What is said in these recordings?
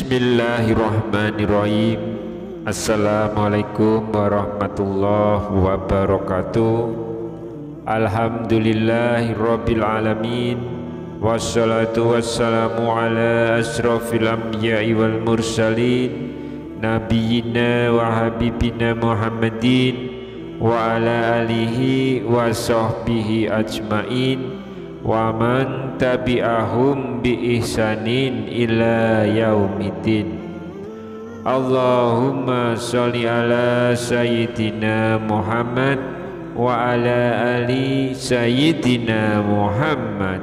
Bismillahirrahmanirrahim. Assalamualaikum warahmatullahi wabarakatuh. Alhamdulillahirabbil alamin. Wassalatu wassalamu ala asrofil anbiya'i wal mursalin, nabiyyina wa habibina Muhammadin wa ala alihi wa sahbihi ajmain wa man tabi'ahum bi ihsanin ila yaumiddin. Allahumma sholli ala sayyidina Muhammad wa ala ali sayyidina Muhammad.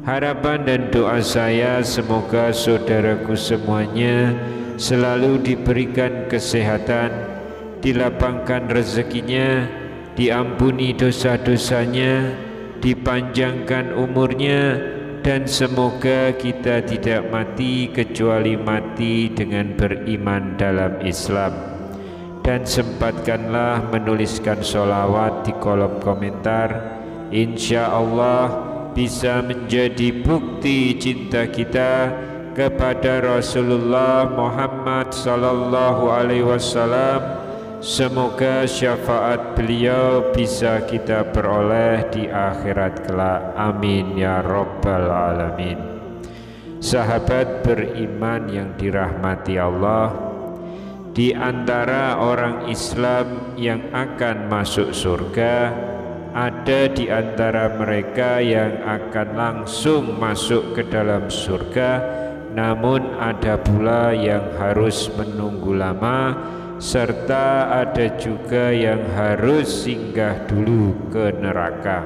Harapan dan doa saya semoga saudaraku semuanya selalu diberikan kesehatan, dilapangkan rezekinya, diampuni dosa-dosanya, dipanjangkan umurnya, dan semoga kita tidak mati kecuali mati dengan beriman dalam Islam. Dan sempatkanlah menuliskan sholawat di kolom komentar. Insya Allah bisa menjadi bukti cinta kita kepada Rasulullah Muhammad sallallahu alaihi wasallam. Semoga syafaat beliau bisa kita peroleh di akhirat kelak. Amin ya rabbal alamin. Sahabat beriman yang dirahmati Allah, di antara orang Islam yang akan masuk surga, ada di antara mereka yang akan langsung masuk ke dalam surga, namun ada pula yang harus menunggu lama, serta ada juga yang harus singgah dulu ke neraka.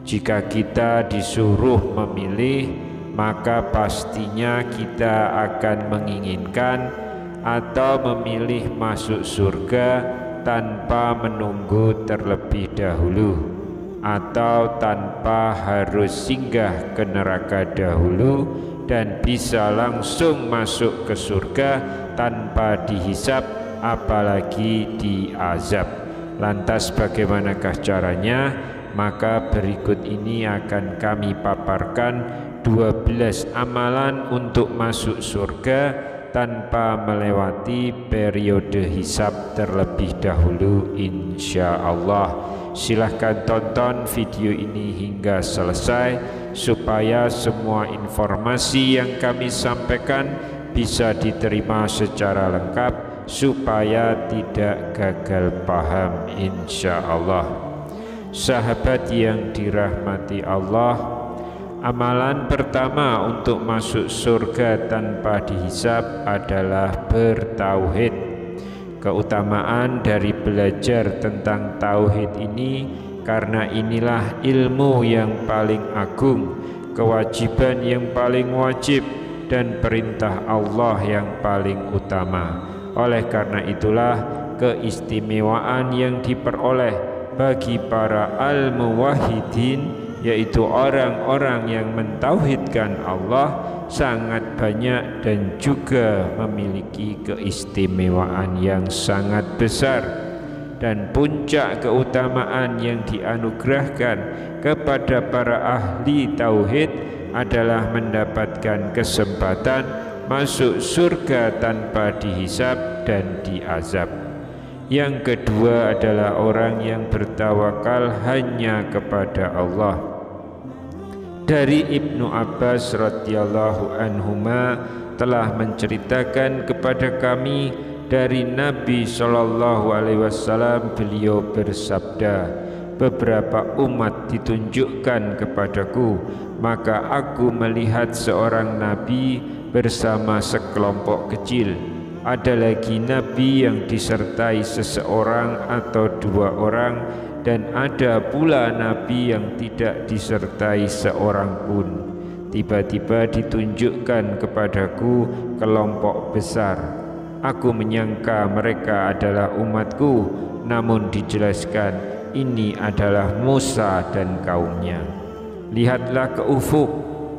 Jika kita disuruh memilih, maka pastinya kita akan menginginkan atau memilih masuk surga tanpa menunggu terlebih dahulu, atau tanpa harus singgah ke neraka dahulu dan bisa langsung masuk ke surga tanpa dihisab apalagi diazab. Lantas bagaimanakah caranya? Maka berikut ini akan kami paparkan 12 amalan untuk masuk surga tanpa melewati periode hisab terlebih dahulu, insya Allah. Silahkan tonton video ini hingga selesai supaya semua informasi yang kami sampaikan bisa diterima secara lengkap, supaya tidak gagal paham, insya Allah. Sahabat yang dirahmati Allah, amalan pertama untuk masuk surga tanpa dihisab adalah bertauhid. Keutamaan dari belajar tentang tauhid ini, karena inilah ilmu yang paling agung, kewajiban yang paling wajib, dan perintah Allah yang paling utama. Oleh karena itulah keistimewaan yang diperoleh bagi para al-muwahhidin, yaitu orang-orang yang mentauhidkan Allah, sangat banyak dan juga memiliki keistimewaan yang sangat besar. Dan puncak keutamaan yang dianugerahkan kepada para ahli tauhid adalah mendapatkan kesempatan masuk surga tanpa dihisab dan diazab. Yang kedua adalah orang yang bertawakal hanya kepada Allah. Dari Ibnu Abbas radhiyallahu anhuma telah menceritakan kepada kami dari Nabi sallallahu alaihi wasallam, beliau bersabda, beberapa umat ditunjukkan kepadaku, maka aku melihat seorang nabi bersama sekelompok kecil. Ada lagi nabi yang disertai seseorang atau dua orang, dan ada pula nabi yang tidak disertai seorang pun. Tiba-tiba ditunjukkan kepadaku kelompok besar. Aku menyangka mereka adalah umatku, namun dijelaskan ini adalah Musa dan kaumnya. Lihatlah ke ufuk.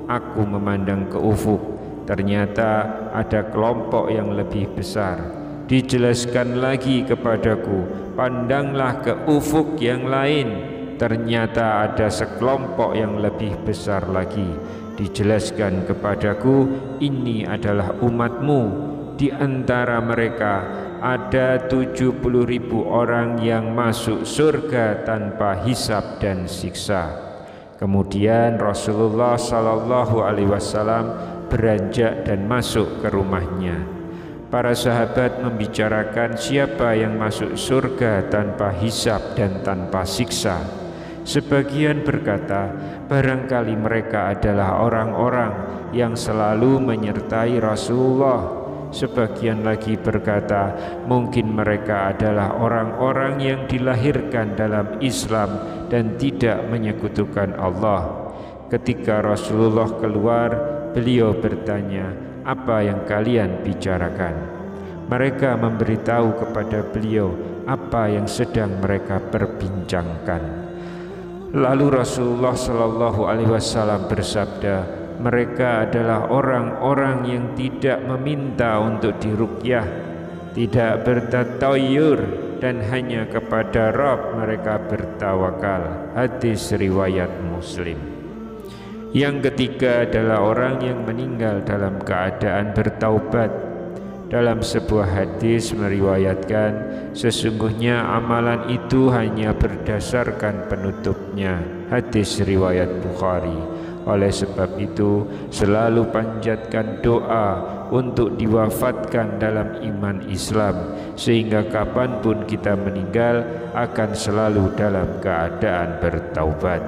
Aku memandang ke ufuk, ternyata ada kelompok yang lebih besar. Dijelaskan lagi kepadaku, pandanglah ke ufuk yang lain, ternyata ada sekelompok yang lebih besar lagi. Dijelaskan kepadaku, ini adalah umatmu. Di antara mereka ada 70.000 orang yang masuk surga tanpa hisab dan siksa. Kemudian Rasulullah sallallahu alaihi wasallam beranjak dan masuk ke rumahnya. Para sahabat membicarakan siapa yang masuk surga tanpa hisab dan tanpa siksa. Sebagian berkata, barangkali mereka adalah orang-orang yang selalu menyertai Rasulullah. Sebagian lagi berkata, mungkin mereka adalah orang-orang yang dilahirkan dalam Islam dan tidak menyekutukan Allah. Ketika Rasulullah keluar, beliau bertanya, apa yang kalian bicarakan? Mereka memberitahu kepada beliau apa yang sedang mereka perbincangkan. Lalu Rasulullah sallallahu alaihi wasallam bersabda, mereka adalah orang-orang yang tidak meminta untuk diruqyah, tidak bertatayur, dan hanya kepada Rabb mereka bertawakal. Hadis riwayat Muslim. Yang ketiga adalah orang yang meninggal dalam keadaan bertaubat. Dalam sebuah hadis meriwayatkan, sesungguhnya amalan itu hanya berdasarkan penutupnya. Hadis riwayat Bukhari. Oleh sebab itu, selalu panjatkan doa untuk diwafatkan dalam iman Islam, sehingga kapanpun kita meninggal akan selalu dalam keadaan bertaubat.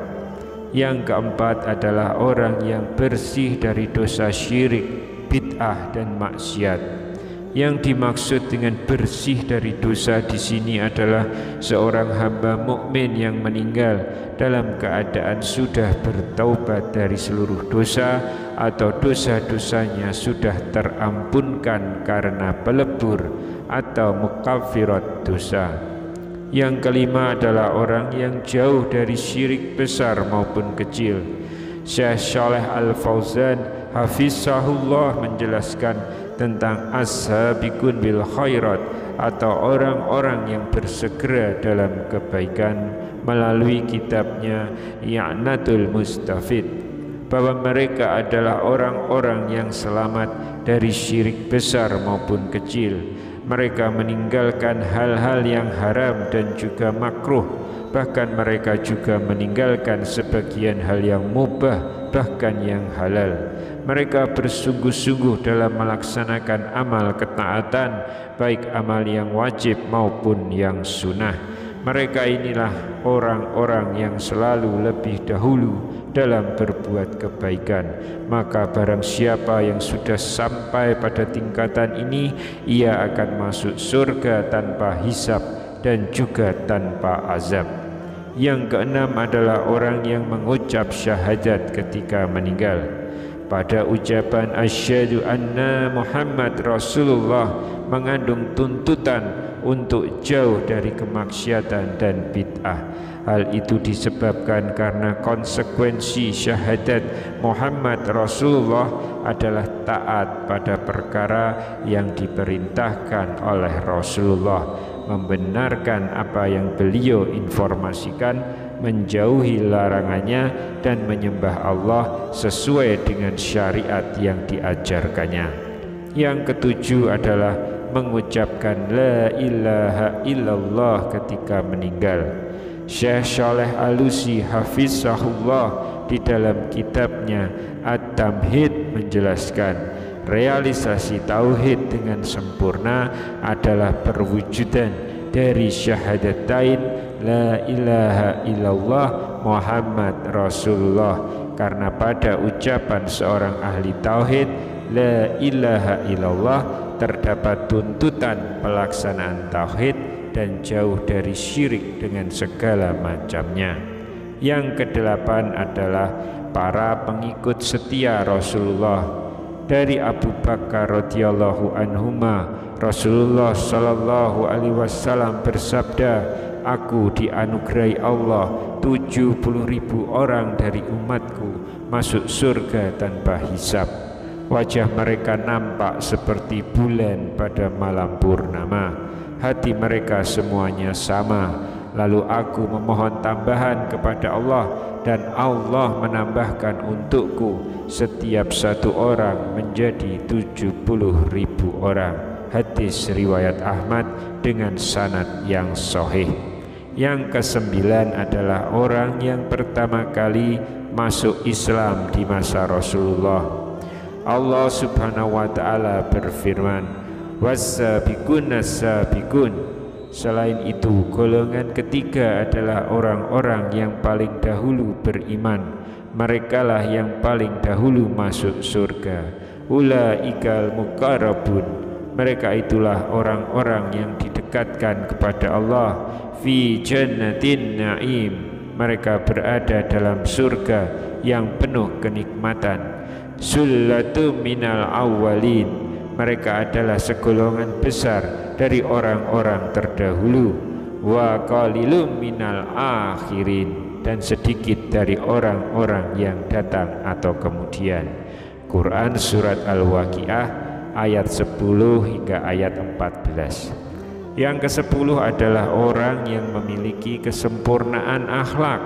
Yang keempat adalah orang yang bersih dari dosa syirik, bid'ah dan maksiat. Yang dimaksud dengan bersih dari dosa di sini adalah seorang hamba mukmin yang meninggal dalam keadaan sudah bertaubat dari seluruh dosa atau dosa-dosanya sudah terampunkan karena pelebur atau mukaffirat dosa. Yang kelima adalah orang yang jauh dari syirik besar maupun kecil. Syekh Shalih Al-Fauzan hafizahullah menjelaskan tentang as-sabiqun bil khairat atau orang-orang yang bersegera dalam kebaikan melalui kitabnya I'natul Mustafid, bahwa mereka adalah orang-orang yang selamat dari syirik besar maupun kecil. Mereka meninggalkan hal-hal yang haram dan juga makruh, bahkan mereka juga meninggalkan sebagian hal yang mubah bahkan yang halal. Mereka bersungguh-sungguh dalam melaksanakan amal ketaatan, baik amal yang wajib maupun yang sunnah. Mereka inilah orang-orang yang selalu lebih dahulu dalam berbuat kebaikan. Maka barang siapa yang sudah sampai pada tingkatan ini, ia akan masuk surga tanpa hisab dan juga tanpa azab. Yang keenam adalah orang yang mengucap syahadat ketika meninggal. Pada ucapan asyhadu anna Muhammad Rasulullah mengandung tuntutan untuk jauh dari kemaksiatan dan bid'ah. Hal itu disebabkan karena konsekuensi syahadat Muhammad Rasulullah adalah taat pada perkara yang diperintahkan oleh Rasulullah, membenarkan apa yang beliau informasikan, menjauhi larangannya, dan menyembah Allah sesuai dengan syariat yang diajarkannya. Yang ketujuh adalah mengucapkan la ilaha illallah ketika meninggal. Syekh Shalih Alusi hafizahullah di dalam kitabnya At-Tamhid menjelaskan, realisasi tauhid dengan sempurna adalah perwujudan dari syahadatain la ilaha illallah Muhammad Rasulullah. Karena pada ucapan seorang ahli tauhid la ilaha illallah terdapat tuntutan pelaksanaan tauhid dan jauh dari syirik dengan segala macamnya. Yang kedelapan adalah para pengikut setia Rasulullah. Dari Abu Bakar radhiyallahu anhuma, Rasulullah sallallahu alaihi wasallam bersabda, aku dianugerahi Allah 70.000 orang dari umatku masuk surga tanpa hisab. Wajah mereka nampak seperti bulan pada malam purnama. Hati mereka semuanya sama. Lalu aku memohon tambahan kepada Allah, dan Allah menambahkan untukku setiap satu orang menjadi 70.000 orang. Hadis riwayat Ahmad dengan sanad yang sahih. Yang kesembilan adalah orang yang pertama kali masuk Islam di masa Rasulullah. Allah Subhanahu wa taala berfirman, "Was-sabiqun as-sabiqun." Selain itu, golongan ketiga adalah orang-orang yang paling dahulu beriman. Merekalah yang paling dahulu masuk surga. Ulaikal muqarrabun. Mereka itulah orang-orang yang didekatkan kepada Allah. Fi jannatin na'im. Mereka berada dalam surga yang penuh kenikmatan. Sullatum minal awwalin. Mereka adalah segolongan besar dari orang-orang terdahulu. Wa qalilum minal akhirin. Dan sedikit dari orang-orang yang datang atau kemudian. Quran Surat Al-Waqiah ayat 10 hingga ayat 14. Yang ke-10 adalah orang yang memiliki kesempurnaan akhlak.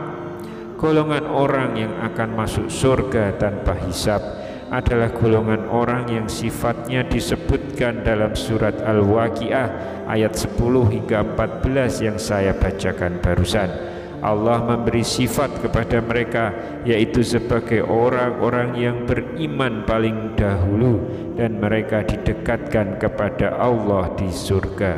Golongan orang yang akan masuk surga tanpa hisab adalah golongan orang yang sifatnya disebutkan dalam surat Al-Waqiah ayat 10 hingga 14 yang saya bacakan barusan. Allah memberi sifat kepada mereka, yaitu sebagai orang-orang yang beriman paling dahulu, dan mereka didekatkan kepada Allah di surga.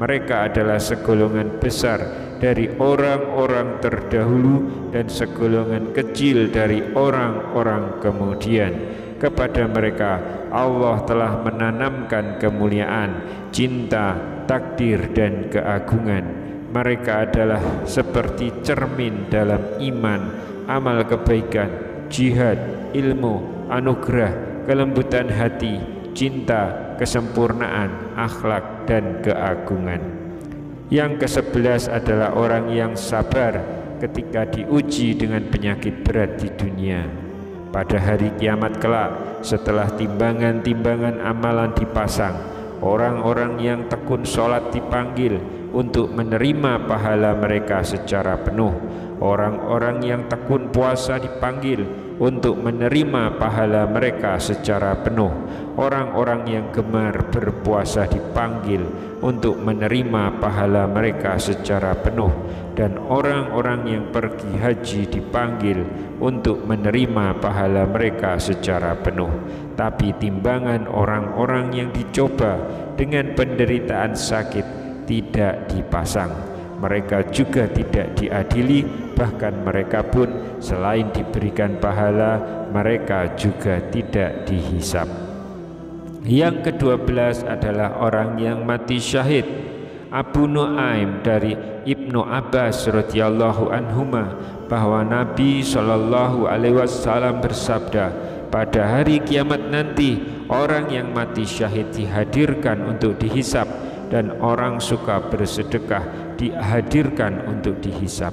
Mereka adalah segolongan besar dari orang-orang terdahulu dan segolongan kecil dari orang-orang kemudian. Kepada mereka Allah telah menanamkan kemuliaan, cinta, takdir, dan keagungan. Mereka adalah seperti cermin dalam iman, amal kebaikan, jihad, ilmu, anugerah, kelembutan hati, cinta, kesempurnaan, akhlak, dan keagungan. Yang ke-11 adalah orang yang sabar ketika diuji dengan penyakit berat di dunia. Pada hari kiamat kelak, setelah timbangan-timbangan amalan dipasang, orang-orang yang tekun sholat dipanggil untuk menerima pahala mereka secara penuh. Orang-orang yang tekun puasa dipanggil untuk menerima pahala mereka secara penuh. Orang-orang yang gemar berpuasa dipanggil untuk menerima pahala mereka secara penuh. Dan orang-orang yang pergi haji dipanggil untuk menerima pahala mereka secara penuh. Tapi timbangan orang-orang yang dicoba dengan penderitaan sakit tidak dipasang. Mereka juga tidak diadili, bahkan mereka pun selain diberikan pahala, mereka juga tidak dihisab. Yang ke-12 adalah orang yang mati syahid. Abu Nuaim dari Ibnu Abbas radhiyallahu anhuma bahwa Nabi sallallahu alaihi wasallam bersabda, pada hari kiamat nanti orang yang mati syahid dihadirkan untuk dihisab, dan orang suka bersedekah dihadirkan untuk dihisab.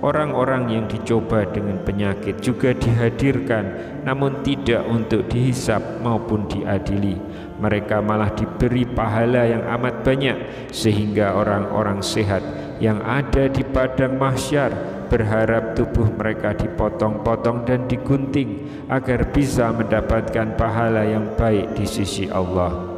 Orang-orang yang dicoba dengan penyakit juga dihadirkan, namun tidak untuk dihisab maupun diadili. Mereka malah diberi pahala yang amat banyak, sehingga orang-orang sehat yang ada di padang mahsyar berharap tubuh mereka dipotong-potong dan digunting agar bisa mendapatkan pahala yang baik di sisi Allah.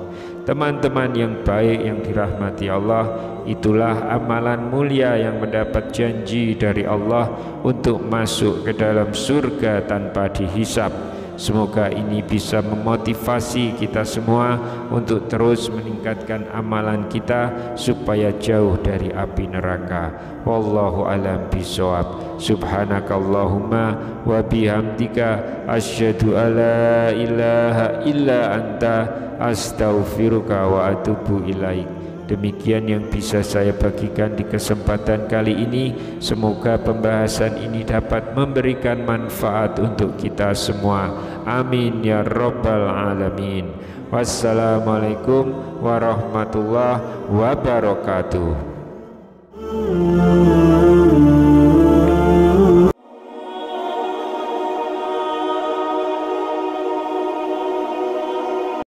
Teman-teman yang baik yang dirahmati Allah, itulah amalan mulia yang mendapat janji dari Allah untuk masuk ke dalam surga tanpa dihisab. Semoga ini bisa memotivasi kita semua untuk terus meningkatkan amalan kita supaya jauh dari api neraka. Wallahu a'lam bishawab. Subhanakallahumma wa bihamdika asyhadu alla ilaha illa anta astaghfiruka wa atubu ilaik. Demikian yang bisa saya bagikan di kesempatan kali ini. Semoga pembahasan ini dapat memberikan manfaat untuk kita semua. Amin ya rabbal alamin. Wassalamualaikum warahmatullahi wabarakatuh.